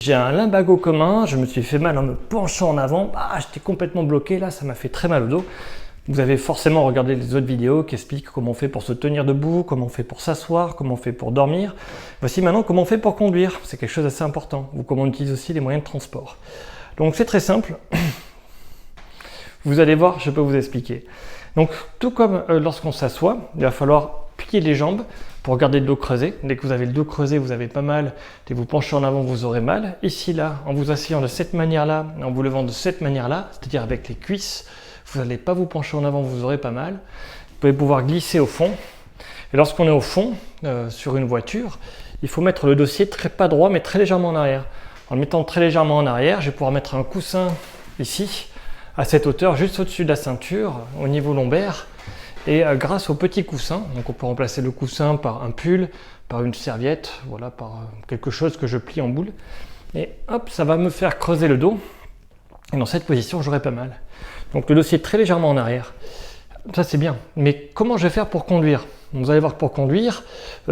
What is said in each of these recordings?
J'ai un lumbago commun, je me suis fait mal en me penchant en avant, j'étais complètement bloqué, là ça m'a fait très mal au dos. Vous avez forcément regardé les autres vidéos qui expliquent comment on fait pour se tenir debout, comment on fait pour s'asseoir, comment on fait pour dormir. Voici maintenant comment on fait pour conduire, c'est quelque chose d'assez important, ou comment on utilise aussi les moyens de transport. Donc c'est très simple, vous allez voir, je peux vous expliquer. Donc tout comme lorsqu'on s'assoit, il va falloir plier les jambes pour garder le dos creusé. Dès que vous avez le dos creusé, vous avez pas mal. Dès que vous penchez en avant, vous aurez mal. Ici, là, en vous asseyant de cette manière-là, en vous levant de cette manière-là, c'est-à-dire avec les cuisses, vous n'allez pas vous pencher en avant, vous aurez pas mal. Vous pouvez pouvoir glisser au fond. Et lorsqu'on est au fond, sur une voiture, il faut mettre le dossier pas droit, mais très légèrement en arrière. En le mettant très légèrement en arrière, je vais pouvoir mettre un coussin ici, à cette hauteur, juste au-dessus de la ceinture, au niveau lombaire. Et grâce au petit coussin, donc on peut remplacer le coussin par un pull, par une serviette, voilà, par quelque chose que je plie en boule. Et hop, ça va me faire creuser le dos. Et dans cette position, j'aurai pas mal. Donc le dossier très légèrement en arrière. Ça c'est bien. Mais comment je vais faire pour conduire? Vous allez voir que pour conduire,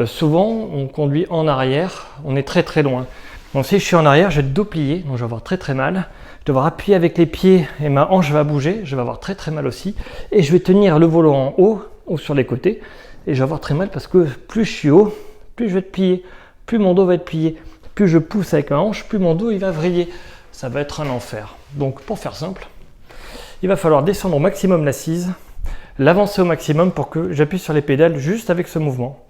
souvent on conduit en arrière, on est très très loin. Donc si je suis en arrière, j'ai le dos plié, donc je vais avoir très très mal. Je vais devoir appuyer avec les pieds et ma hanche va bouger, je vais avoir très très mal aussi. Et je vais tenir le volant en haut ou sur les côtés. Et je vais avoir très mal parce que plus je suis haut, plus je vais être plié, plus mon dos va être plié. Plus je pousse avec ma hanche, plus mon dos il va vriller. Ça va être un enfer. Donc pour faire simple, il va falloir descendre au maximum l'assise, l'avancer au maximum pour que j'appuie sur les pédales juste avec ce mouvement.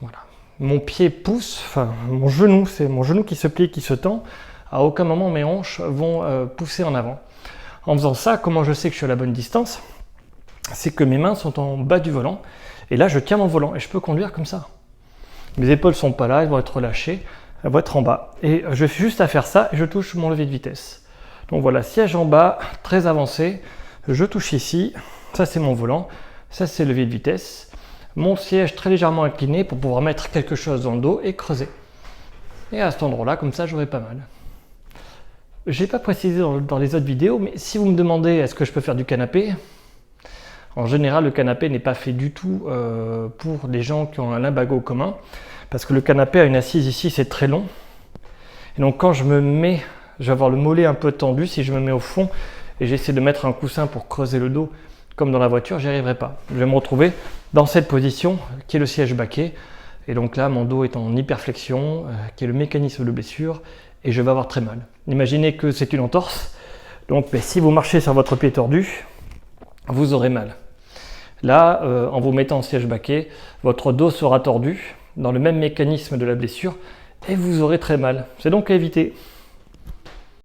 Voilà. Mon pied pousse, enfin mon genou, c'est mon genou qui se plie, qui se tend. À aucun moment mes hanches vont pousser en avant. En faisant ça, comment je sais que je suis à la bonne distance? C'est que mes mains sont en bas du volant et là je tiens mon volant et je peux conduire comme ça. Mes épaules sont pas là, elles vont être relâchées, elles vont être en bas. Et je fais juste à faire ça et je touche mon levier de vitesse. Donc voilà, siège en bas, très avancé, je touche ici, ça c'est mon volant, ça c'est le levier de vitesse. Mon siège très légèrement incliné pour pouvoir mettre quelque chose dans le dos et creuser. Et à cet endroit-là, comme ça, j'aurai pas mal. Je n'ai pas précisé dans les autres vidéos, mais si vous me demandez est-ce que je peux faire du canapé, en général le canapé n'est pas fait du tout pour les gens qui ont un lumbago commun, parce que le canapé a une assise ici, c'est très long. Et donc quand je me mets, je vais avoir le mollet un peu tendu, si je me mets au fond et j'essaie de mettre un coussin pour creuser le dos, comme dans la voiture, j'y arriverai pas. Je vais me retrouver dans cette position qui est le siège baquet. Et donc là, mon dos est en hyperflexion, qui est le mécanisme de blessure, et je vais avoir très mal. Imaginez que c'est une entorse, donc si vous marchez sur votre pied tordu, vous aurez mal. Là, en vous mettant en siège baquet, votre dos sera tordu, dans le même mécanisme de la blessure, et vous aurez très mal. C'est donc à éviter.